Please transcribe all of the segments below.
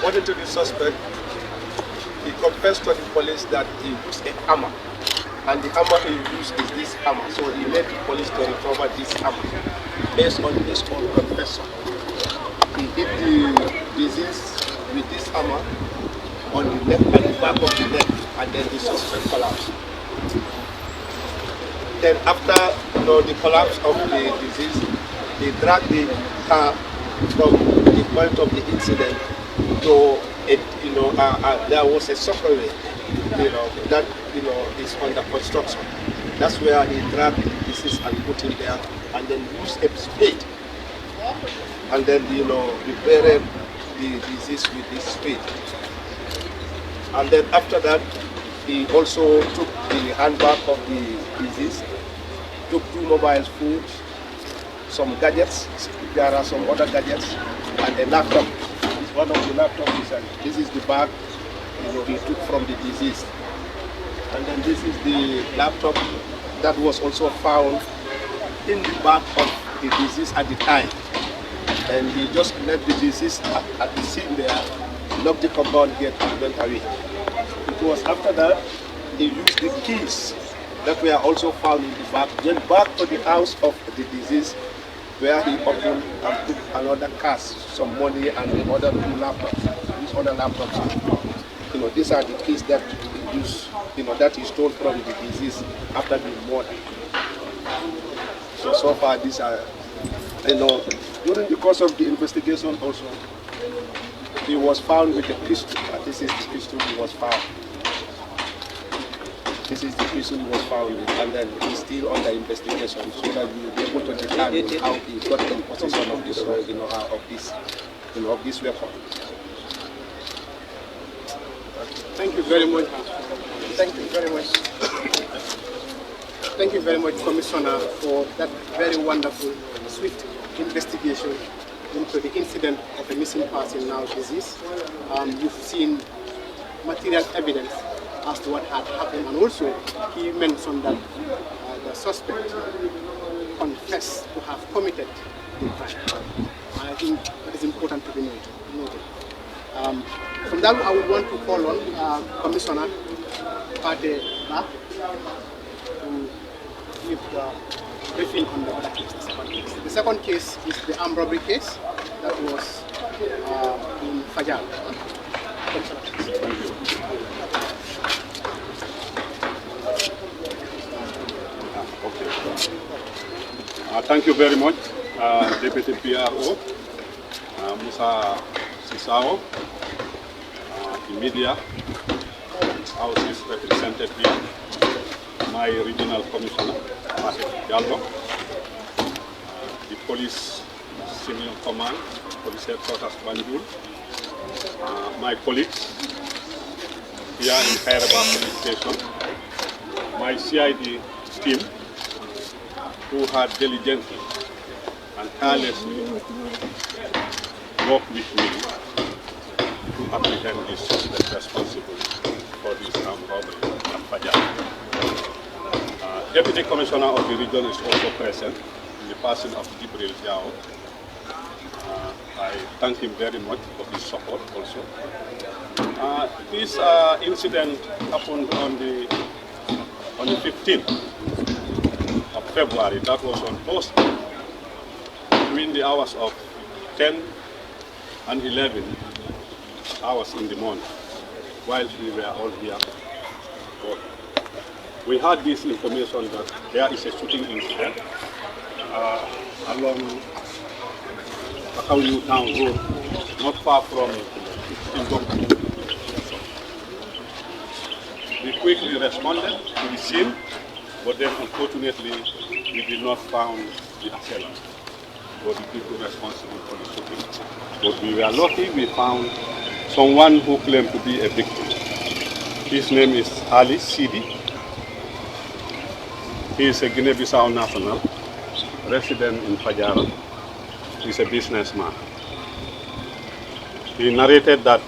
according to the suspect, he confessed to the police that he used a hammer. And the hammer he used is this hammer. So he led the police to recover this hammer based on his own confession. He hit the disease with this hammer on the neck and the back of the neck, and then the suspect collapsed. Then after the collapse of the disease, they dragged the car from the point of the incident to there was a subway, that is under construction. That's where he dragged the disease and put him there, and then used a spade, and then he buried the disease with this spade. And then after that, he also took the handbag of the disease, took 2 mobile phones, some gadgets. There are some other gadgets, and a laptop. One of the laptops this is the bag he took from the deceased. And then this is the laptop that was also found in the bag of the deceased at the time. And he just left the deceased at the scene there, locked the compound gate and went away. It was after that he used the keys that were also found in the bag, went back to the house of the deceased, where he opened and took another cash, some money, and the other 2 laptops. These other laptops, these are the keys that he used, that he stole from the deceased after being murdered. So far, these are, during the course of the investigation also, he was found with a pistol. This is the pistol he was found. This is the pistol he was found with, and then he's still under investigation, so that we will be able to determine how he got in possession of this, of this weapon. Thank you very much. Thank you very much. Thank you very much, Commissioner, for that very wonderful, swift investigation into the incident of a missing person now disease. You've seen material evidence as to what had happened, and also he mentioned that the suspect confessed to have committed the crime. I think that is important to be noted. From that, I would want to call on Commissioner Pate Ba to give the briefing on the other cases. The second case is the armed robbery case that was in Fajal. Thank you very much, Deputy PRO, Musa Sisao, the media, House is represented here, my regional commissioner, Masih Diallo, the police senior command, police headquarters Banjul, my colleagues here in Kairaba police station, my CID team, who had diligently and tirelessly worked with me to apprehend this suspect responsible for this armed robbery at Fajal. Deputy Commissioner of the region is also present in the person of Jibril Yao. I thank him very much for his support also. This incident happened on the 15th of February. That was on Thursday, between the hours of 10 and 11 hours in the morning, while we were all here. But we had this information that there is a shooting incident along Pakau Town Road, not far from Timbuktu. We quickly responded to the scene, but then unfortunately we did not find the assailant or the people responsible for the shooting. But we were lucky, we found someone who claimed to be a victim. His name is Ali Sidi. He is a Guinea-Bissau national, resident in Fajara. He's a businessman. He narrated that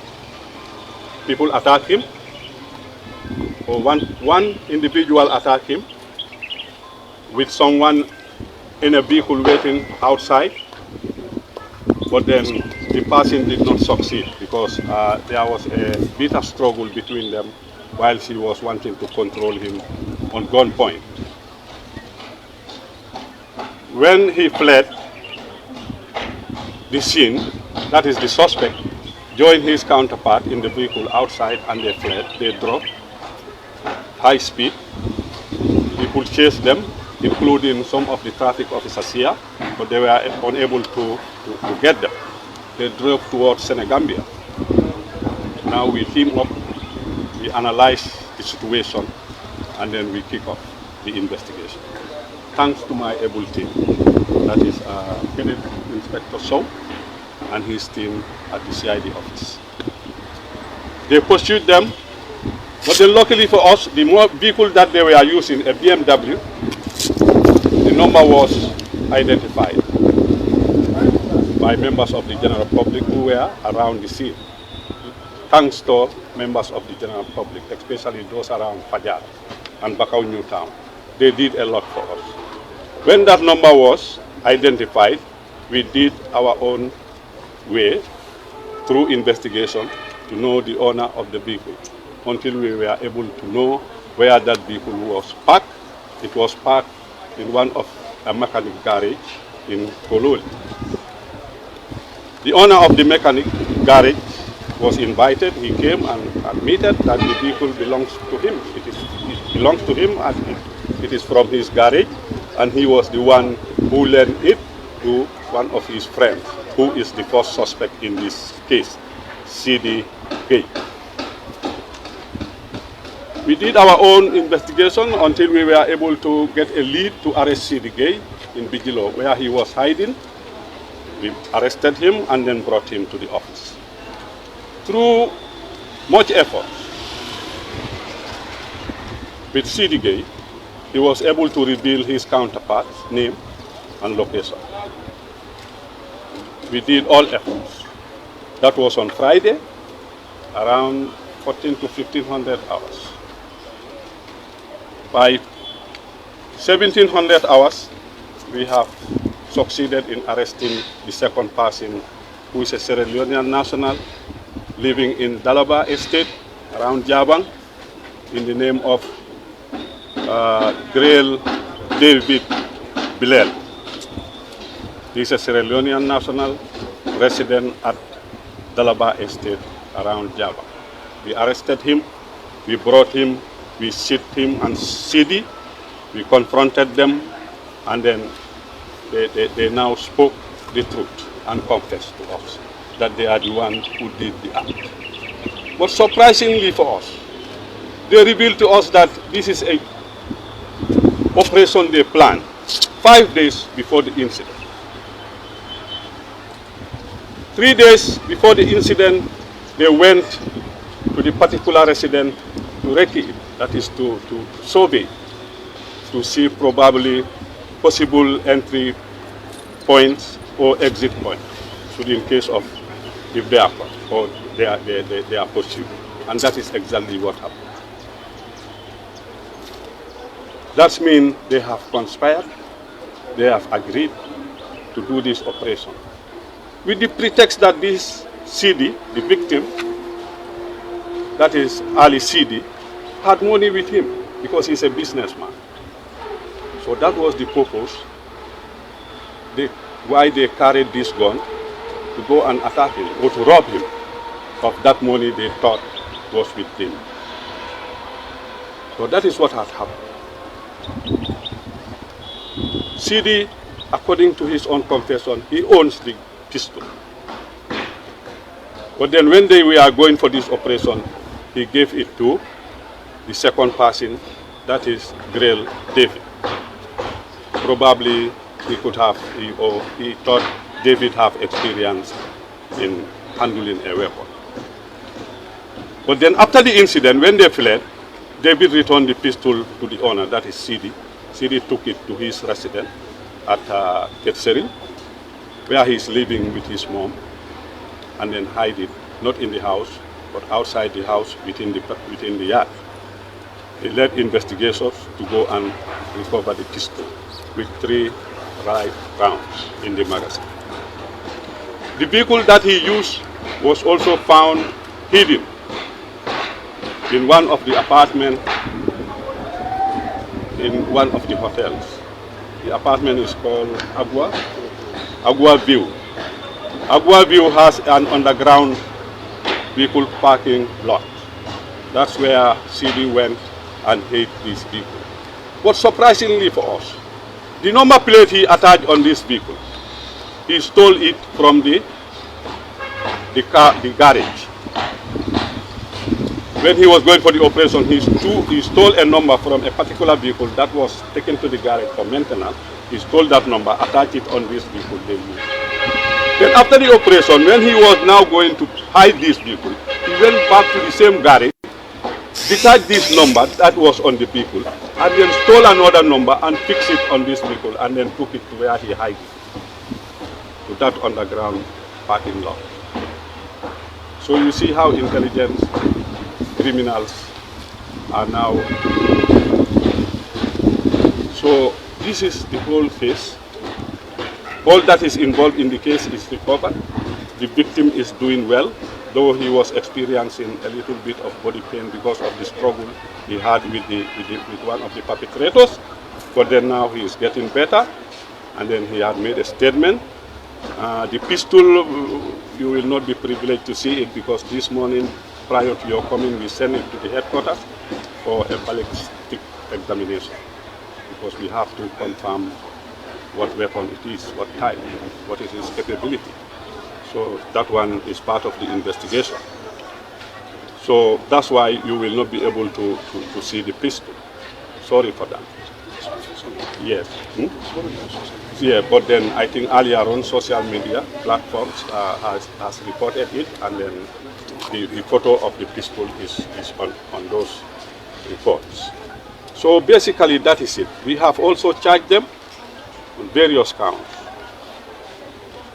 people attacked him, or one individual attacked him with someone in a vehicle waiting outside, but then the person did not succeed because there was a bitter struggle between them while she was wanting to control him on gunpoint. When he fled the scene, that is the suspect, joined his counterpart in the vehicle outside and they fled. They drove high speed. People chased them, including some of the traffic officers here, but they were unable to get them. They drove towards Gambia. Now we team up, we analyze the situation, and then we kick off the investigation. Thanks to my able team, that is Cadet Inspector Sow and his team at the CID office. They pursued them, but then luckily for us, the vehicle that they were using, a BMW, the number was identified by members of the general public who were around the scene. Thanks to members of the general public, especially those around Fajar and Bakau New Town. They did a lot for us. When that number was identified, we did our own way through investigation to know the owner of the vehicle until we were able to know where that vehicle was parked. It was parked in one of a mechanic garage in Kololi. The owner of the mechanic garage was invited. He came and admitted that the vehicle belongs to him. It belongs to him and it is from his garage, and he was the one who lent it to one of his friends, who is the first suspect in this case, CD Gay. We did our own investigation until we were able to get a lead to arrest CD Gay in Bijilo, where he was hiding. We arrested him and then brought him to the office. Through much effort with CD Gay, he was able to reveal his counterpart's name and location. We did all efforts. That was on Friday, around 14 to 1500 hours. By 1700 hours, we have succeeded in arresting the second person, who is a Sierra Leonean national living in Dalaba Estate around Jabang, in the name of Grail David Bilal. He is a Sierra Leonean national resident at Dalaba Estate around Java. We arrested him, we brought him, we sit him and CD, we confronted them, and then they now spoke the truth and confessed to us that they are the ones who did the act. But surprisingly for us, they revealed to us that this is a operation they planned 5 days before the incident. 3 days before the incident, they went to the particular resident to recce, that is to survey, to see probably possible entry points or exit points, should in case of if they are caught or they are pursued. And that is exactly what happened. That means they have conspired, they have agreed to do this operation, with the pretext that this CD, the victim, that is Ali CD, had money with him because he's a businessman. So that was the purpose why they carried this gun, to go and attack him or to rob him of that money they thought was with him. So that is what has happened. CD, according to his own confession, he owns the pistol. But then when we are going for this operation, he gave it to the second person, that is Grail David. Probably he thought David have experience in handling a weapon. But then after the incident, when they fled, David returned the pistol to the owner, that is CD. CD took it to his residence at Ketseri, where he is living with his mom, and then hide it, not in the house, but outside the house, within the yard. He led investigators to go and recover the pistol with 3 live rounds in the magazine. The vehicle that he used was also found hidden in one of the apartments in one of the hotels. The apartment is called Agua View. Agua View has an underground vehicle parking lot. That's where CD went and hid this vehicle. But surprisingly for us, the number plate he attached on this vehicle, he stole it from the garage. When he was going for the operation, he stole a number from a particular vehicle that was taken to the garage for maintenance. He stole that number, attached it on this vehicle they used. Then after the operation, when he was now going to hide this vehicle, he went back to the same garage, detached this number that was on the vehicle, and then stole another number and fixed it on this vehicle, and then took it to where he hid it, to that underground parking lot. So you see how intelligent criminals are now. So this is the whole case. All that is involved in the case is recovered. The victim is doing well, though he was experiencing a little bit of body pain because of the struggle he had with one of the perpetrators. But then now he is getting better, and then he had made a statement. The pistol, you will not be privileged to see it because this morning, prior to your coming, we sent it to the headquarters for a ballistic examination because we have to confirm what weapon it is, what type, what is its capability. So that one is part of the investigation. So that's why you will not be able to see the pistol. Sorry for that. Yes. Yeah, but then I think earlier on social media platforms has reported it, and then the photo of the pistol is on those reports. So basically that is it. We have also charged them on various counts.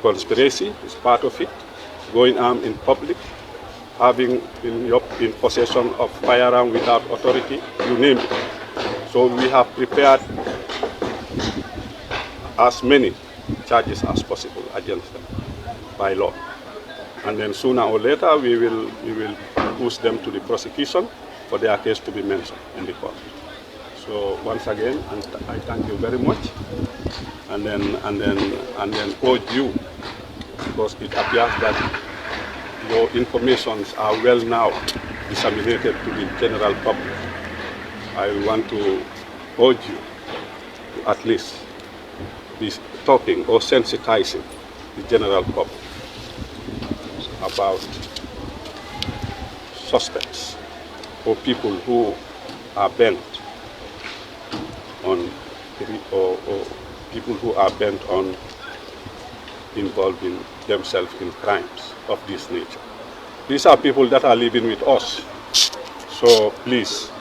Conspiracy is part of it, going armed in public, having in possession of firearm without authority, you name it. So we have prepared as many charges as possible against them by law. And then sooner or later we will push them to the prosecution for their case to be mentioned in the court. So once again, I thank you very much, and then urge you, because it appears that your informations are well now disseminated to the general public. I want to urge you to at least be talking or sensitizing the general public about suspects or people who are bent on or people who are bent on involving themselves in crimes of this nature. These are people that are living with us. So please,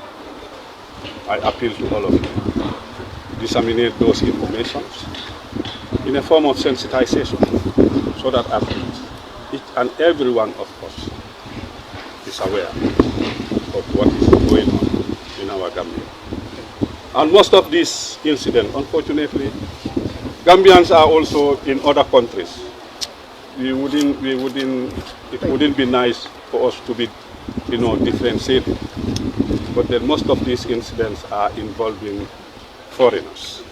I appeal to all of you, disseminate those informations in a form of sensitization, so that at least each and every one of us is aware of what is going on in our Gambia. And most of these incidents, unfortunately, Gambians are also in other countries. It wouldn't be nice for us to be, differentiated. But then most of these incidents are involving foreigners,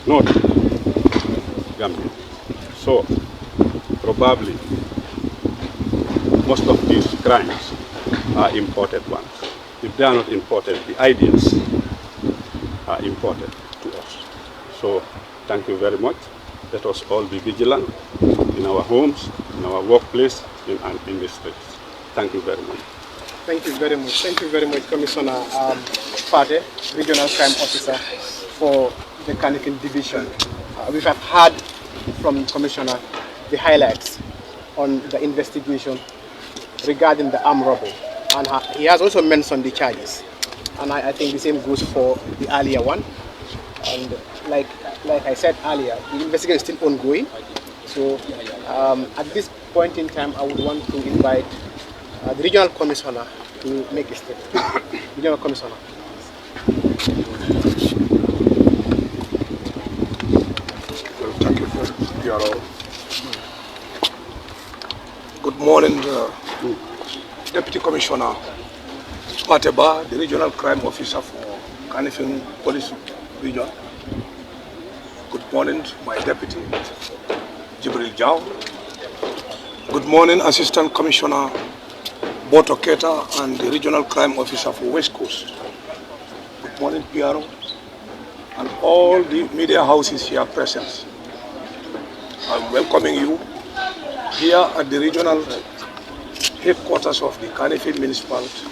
not Gambia. So probably most of these crimes are imported ones. If they are not imported, the ideas are imported to us. So thank you very much. Let us all be vigilant in our homes, in our workplace, and in the streets. Thank you very much. Thank you very much. Thank you very much, Commissioner Pate, Regional Crime Officer for the Kanifing Division. We have heard from Commissioner the highlights on the investigation regarding the armed robbery, and he has also mentioned the charges. And I think the same goes for the earlier one. And like I said earlier, the investigation is still ongoing. So at this point in time, I would want to invite the Regional Commissioner to make a statement. Regional Commissioner. Well, thank you, PRO. Good morning, Deputy Commissioner Pateba, the Regional Crime Officer for Kanifing Police Region. Good morning, my Deputy, Jibril Jao. Good morning, Assistant Commissioner Boto Keta and the Regional Crime Officer for West Coast. Good morning, PRO, and all the media houses here present. I'm welcoming you here at the regional headquarters of the Kanifing Municipality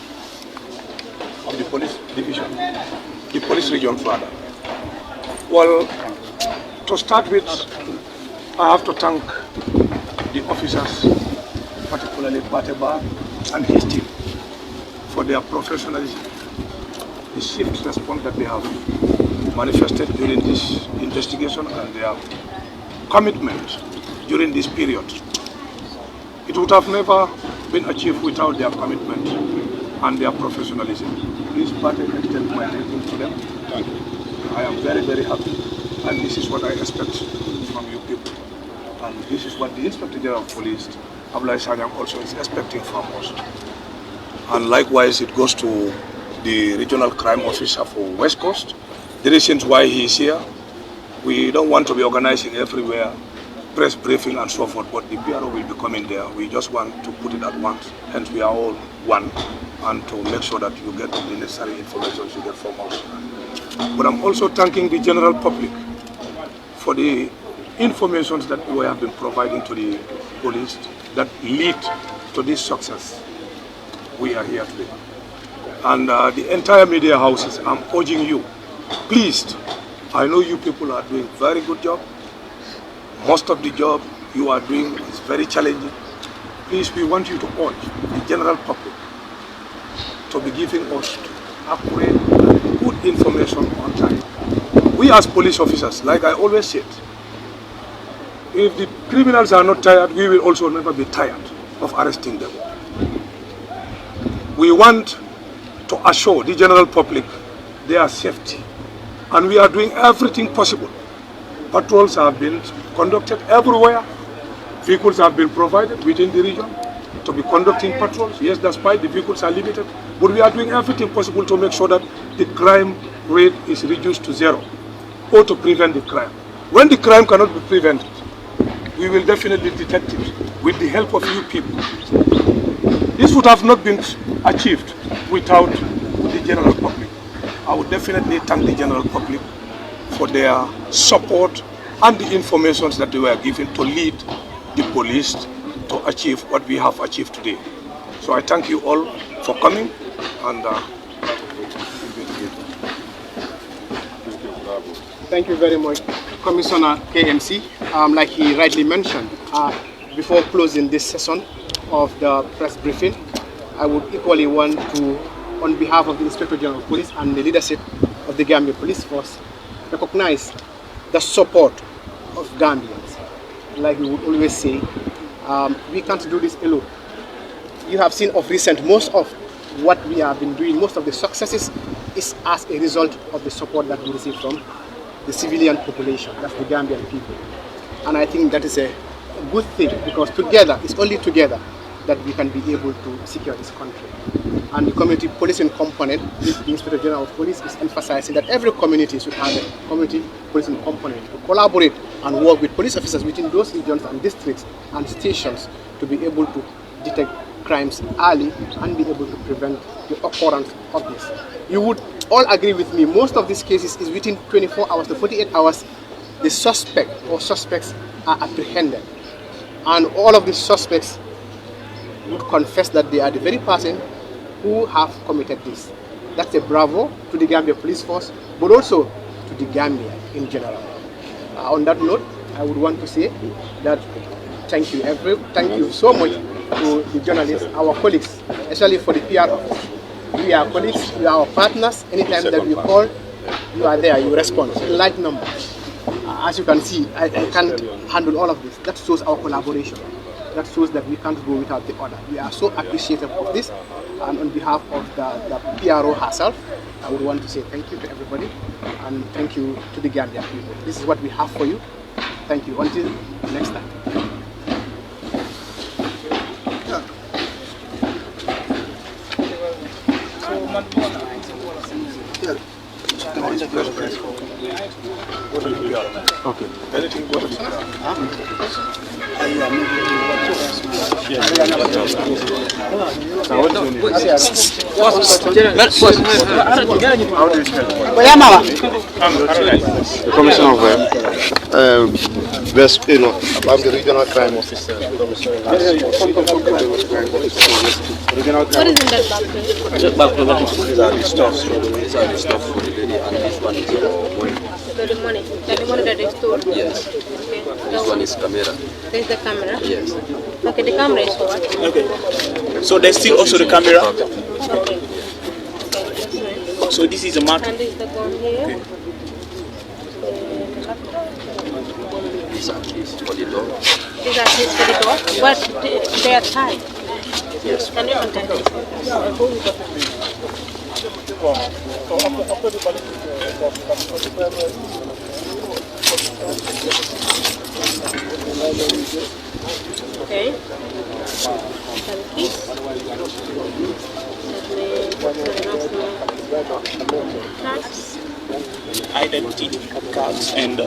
of the Police Division, the Police Region rather. Well, to start with, I have to thank the officers, particularly Pateba and his team, for their professionalism, the swift response that they have manifested during this investigation and their commitment during this period. It would have never been achieved without their commitment and their professionalism. Please, Patrick, extend my thanks to them. Thank you. I am very, very happy, and this is what I expect from you people. And this is what the Inspector General of Police, Abdullah Sanyang, also is expecting from us. And likewise, it goes to the Regional Crime Officer for West Coast. The reasons why he is here, we don't want to be organizing everywhere, press briefing and so forth, but the PRO will be coming there. We just want to put it at once. Hence, we are all one, and to make sure that you get the necessary information you get from us. But I'm also thanking the general public for the information that we have been providing to the police that lead to this success. We are here today. And the entire media houses, I'm urging you, please, I know you people are doing very good job. Most of the job you are doing is very challenging. Please, we want you to urge the general public to be giving us accurate and good information on time. We as police officers, like I always said, if the criminals are not tired, we will also never be tired of arresting them. We want to assure the general public their safety, and we are doing everything possible. Patrols have been conducted everywhere. Vehicles have been provided within the region to be conducting patrols. Yes, despite the vehicles are limited, but we are doing everything possible to make sure that the crime rate is reduced to zero, or to prevent the crime. When the crime cannot be prevented, we will definitely detect it with the help of you people. This would have not been achieved without the general public. I would definitely thank the general public for their support and the information that they were given to lead the police to achieve what we have achieved today. So I thank you all for coming, and Thank you very much, Commissioner KMC. Like he rightly mentioned, before closing this session of the press briefing, I would equally want to, on behalf of the Inspector General of Police and the leadership of the Gambia Police Force, recognize the support of Gambians. Like we would always say, we can't do this alone. You have seen of recent, most of what we have been doing, most of the successes is as a result of the support that we receive from the civilian population, that's the Gambian people. And I think that is a good thing, because together, it's only together that we can be able to secure this country. And the community policing component, the Inspector General of Police is emphasizing that every community should have a community policing component to collaborate and work with police officers within those regions and districts and stations to be able to detect crimes early and be able to prevent the occurrence of this. You would all agree with me, most of these cases is within 24 hours to 48 hours, the suspect or suspects are apprehended. And all of these suspects would confess that they are the very person who have committed this. That's a bravo to the Gambia Police Force, but also to the Gambia in general. On that note, I would want to say that thank you so much to the journalists, our colleagues, especially for the PR office. We are colleagues, we are our partners. Anytime that we call, you are there, you respond in light numbers. As you can see, I can't handle all of this. That shows our collaboration. That shows that we can't go without the other. We are so appreciative of this. And on behalf of the PRO herself, I would want to say thank you to everybody and thank you to the Gambia people. This is what we have for you. Thank you. Until next time. Okay. Anything good? The Commissioner of West, I'm the regional crime officer. What is in that box? These are the stuff. These are the stuff for the lady, and this one is money. So the money. The money that is stored? Yes. Okay. This one is camera. There's the camera? Yes. Okay, the camera is for what? Okay. So there's still also the camera. Okay. So this is a mark. And this is the gun here. Okay. These are keys for the door. These are keys for the door? Yes. But they are tied. Yes. Can you untie this? Okay. And keys. Cards. Identity cards and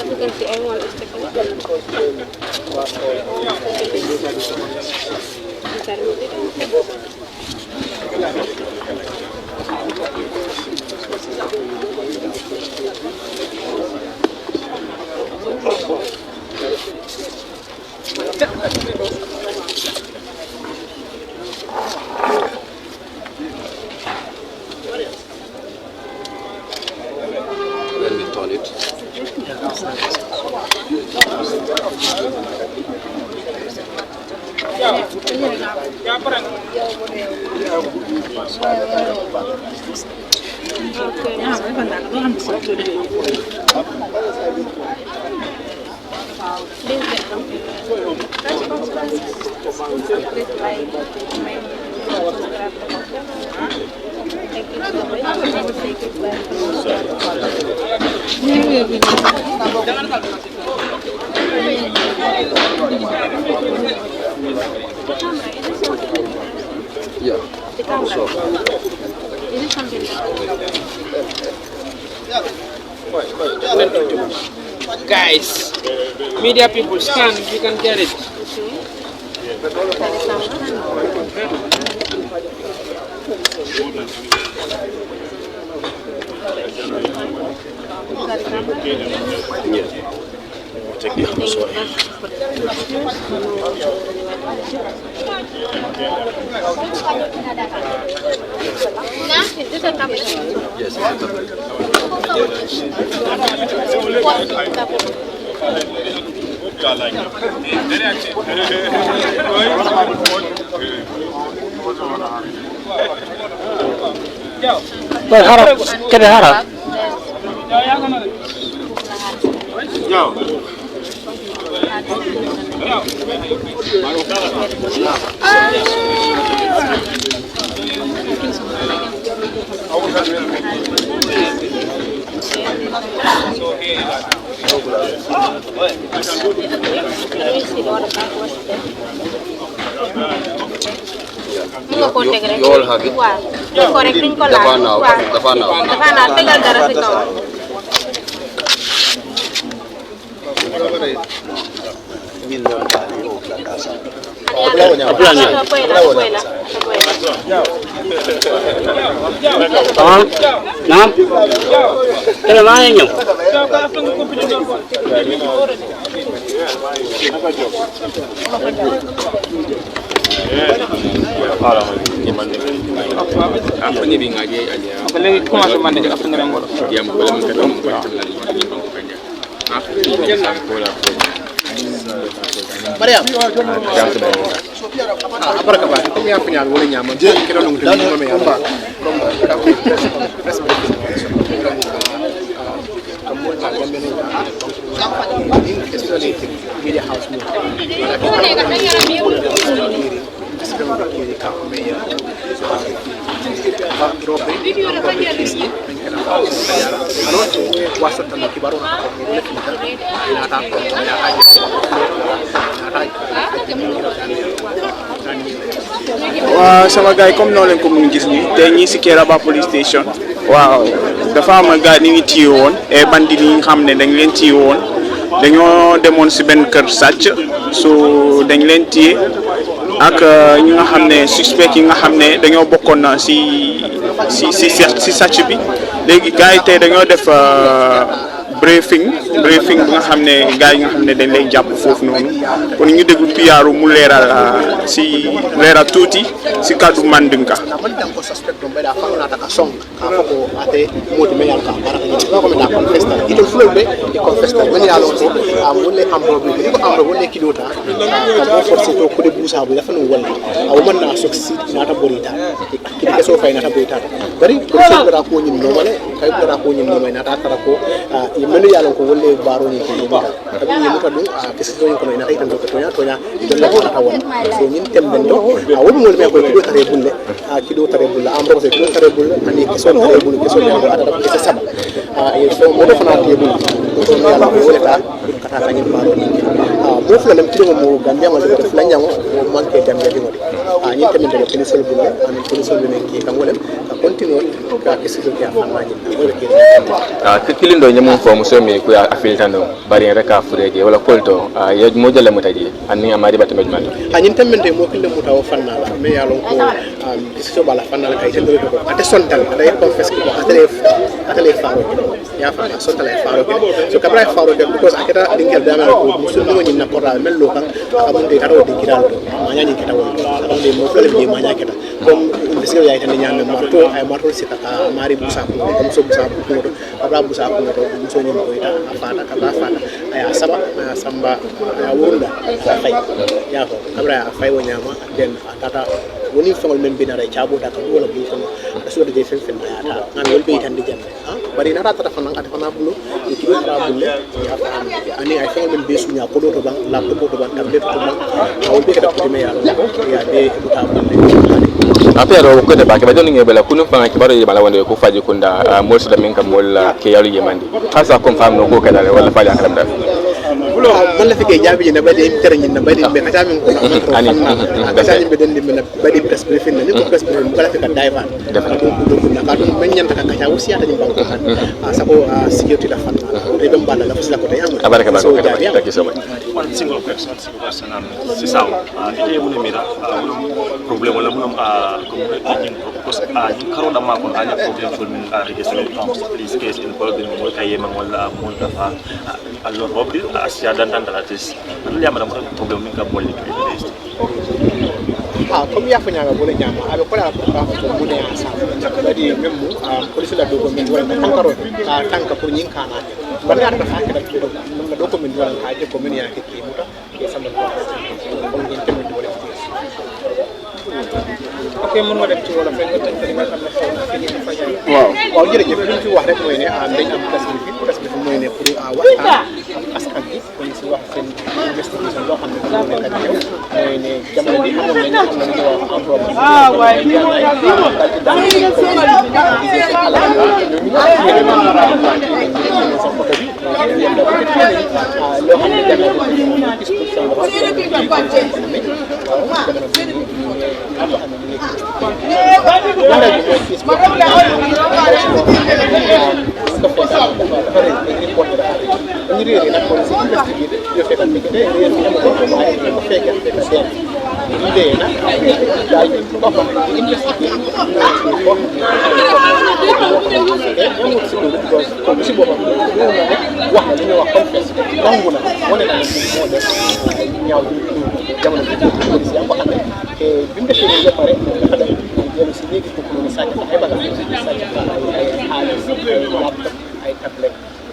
You can see everyone is taking When we turn it. Yeah. the camera. So, Is it something Guys, media people, stand, you can get it. Is this a camera? yes, you all have it. Correcting ko Dapat lang. now. Dapat now. Dapat na, tegal dara sa ikaw. Nam? Kaya main nyo? Apalagi kumasok mandi ka after ng ngoro. Diam ko lang katong ko kanya. Mariam. Apa kabar? Kami apa yang boleh nyaman? Kita nunggu dulu kami apa? Kamu especially media house move. waaw sama gars yi comme noonu leen ko mun gis nii te ñii si KORA police station waaw dafa am gars ni ngi téye woon et bandi yi nga xam ne dañ leen téye woon dañoo demoon si benn kër sàcc so dañ leen téye ak ñi nga xam ne suspect yi nga xam ne dañoo bokkoon si sàcc bi léegi gars yi tey dañoo def briefing bi nga xam ne gars yi nga xam ne dañ lay jàpp foofu noonu kon ñu déglu piyaaru mu leeral tuuti si kàddu Mandinka. menu yalon ko wolle baro ni ko ba tabi yemu kadu kesi do ko ina tay tan ko tonya dalla ko ta won so nyin temben do wol mo me ko kido tare bulle kido tare bulle am ro se kido tare bulle ani keso tare bulle keso ya ko ada kesi sama e so mo do fana te bulle so yalla ko wolle ta kata tan baro ni mo fula lam kido mo Gambia mo def la nyango mo manke Gambia di modi nyin temben do kesi sol bulle ani kesi sol bulle ki kam wolem continue ka kesi do ya fama ni wala ki kilindo nyamo fo muso mi ku afiltano bari reka fureje wala kolto ye mo jale mutaji anni amari batame jumato hanyin temmende mo kille mutaw fannala me yalon ko so bala fannala kay tendo ko ate sontal day confess ko atale faro ya fa sontal ay faro so kabra faro de because aketa dingel dama ko muso no nyin na porta mello kan amunde kado de kiral do manya nyi keta won amunde mo fele de manya keta comme ndesiyo yaay tan nyame marto ay marto sita mari busa ko comme so busa ko do kabra busa ko do muso nyi ko ita afana kabra afana aya saba samba aya wurunda fay ya ko kabra fay wonyama den tata woni fongol men binara chaabo ta ko wala bu ko so de fen fen ya ta ngam wol be tan di jande bari na tata fana ata fana bulo e ki do tra bulle ya fa ani ay fongol men be sunya ko do to bang la to bang tablet to bang wol be ta ko me ya ya de ta bulle apero ko de ba ke ba joni ngebela kunu fanga ke baro yebala wonde ko faji kunda mol so da min kam mol ke yalu yemandi khasa ko fam no ko kadale wala faji akaram da bulo man la fike jabi na badi tere ni na badi be kata min ko ani kata ni be den ni badi press briefing ni ko press briefing kala fika daiva do na ka dum men nyanta ka kata usia ta ni banko kan sako security da fan re be mbala la fusila ko tayam abaraka ba ko thank you so much one single person si saw ite mun mira problem wala mun comme because ñu karo da ma ko anya problem for min register police case in problem mo kay yema wala mo dafa alors hobby asia dan dalatis ya madam problem min ka bolli comme ya fanya ga bole nyama abe ko la ko mo ne asa badi memmu police la do ko min wala tankaro tanka pour nyin kana bandi ata fa ka do do ko min wala ka je ko min ya ke muta ke sama ko nyin temen wala ok mën nga dem ci wala fay nga tënk li nga xam ne xew na fi ñu fa jaay waaw jërëjëf li ñu fi wax rek mooy ne dañ am presse bi mooy ne pour waxtaan ak askan bi kon si wax seen investigation loo xam ne dafa nekk ak yow mooy ne jamono bi amoon nañu am nañu wax emploi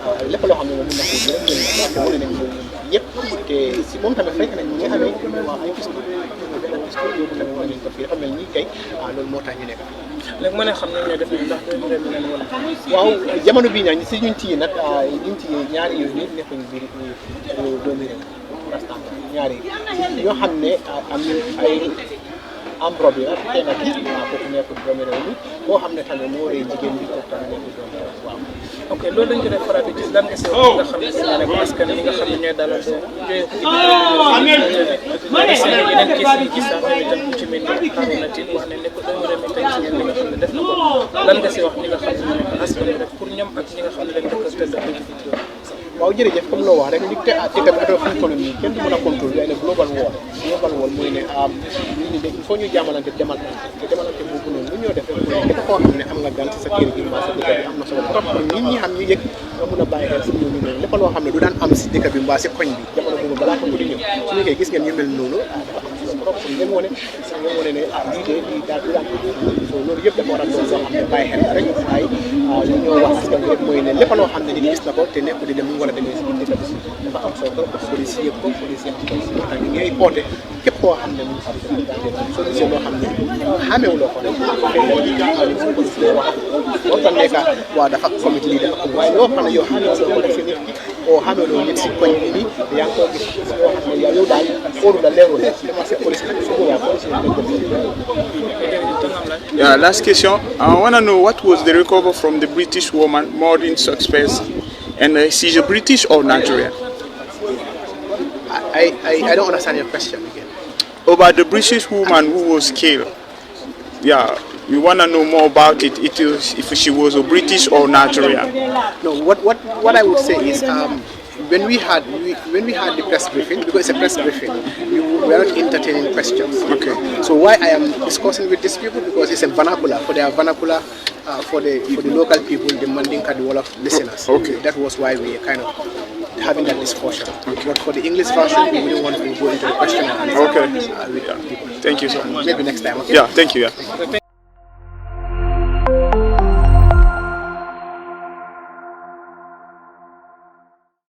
waaye lépp loo xam ne moom mën na ko jël te si moom tamit fekk nañ ñu amee wax ay grateful loolu tamit wane nañ ko fii dafa mel ni kay loolu moo tax ñu nekk léegi mën a xam ne ñoo def nañ ndax doomu réew mi leen wala waaw jamono bii ñaa si ñun téye nag ñun téye ñaari yooyu ñëpp nekkuñ biir doomu réew rastan ñaari ñoo xam ne am ay ambro bi ak kenn ki kooku nekkul doomu réew mi boo xam ne tamit moo rëy jigéen bi kooku tamit nekkul doomu réew waaw ok loolu dañ ko def faral di gis lan nga si wax nga xam ne si ne parce que ñi nga xam ne ñooy dalal yeneen gis yi gis sax tamit tam ci mel ni Harouna Tine wax ne nekk doomu réew mi tey si li nga xam ne def na ko lan nga si wax ñi nga xam ne ñooy askan wi rek pour ñoom ak ñi nga xam ne dañ dëkk tëdd waaw jërëjëf comme loo wax rek li dëkk bi affaire fu mu toll nii kenn du mën a contrôler waaye ne global wall mooy ne nit ñi il faut ñu jaamalante demalante boobu noonu lu ñoo def rek mooy képp koo xam ne am nga gan ci sa kër gi mbaa sa dëkk bi am na solo trop pour nit ñi xam ñu yëg nga mun a bàyyi xel si ñooñu noonu lépp loo xam ne du daan am si dëkk bi mbaa si koñ bi jamono boobu balaa ko di ñëw su nekkee gis ngeen ñu mel noonu dafa am solo trop pour ngeen wane ne lii de lii daal du daan so loolu yëpp dafa war a doon loo xam ne bàyyi xel la rek waaye li ñoo wax askan bi rek mooy ne lépp loo xam ne nit gis na ko te nekk di dem mu war a demee si biir dëkk bi dafa am solo trop pour police yëpp ko police yëpp ko moo tax ñu ngay porté képp koo xam ne mu ngi soo gisee loo xam ne xaamewuloo ko rek police lay wax loolu tam nekk waaw dafa comité lii dafa am waaye loo xam ne yow xaamewuloo ko rek si nit ki oo xaamewuloo nit si koñ bi nii yaa ngi koo gis loo xam ne yow daal óoru la leerul dama si police su boobaa police Yeah, last question. I want to know what was the recovery from the British woman murdering suspects, and she's a British or Nigerian? I don't understand your question again. About the British woman who was killed. Yeah, we want to know more about it. It is if she was a British or Nigerian. No, what I would say is when we had the press briefing, because it's a press briefing, we were not entertaining questions. Okay. So why I am discussing with these people, because it's a vernacular for their vernacular for the local people, the Mandinka, the Wolof listeners. Okay. That was why we are kind of having that discussion. Okay. But for the English version, we wouldn't want to go into the question and answer. Okay. With people. Thank you so much. Maybe next time. Okay. Yeah. Thank you. Yeah.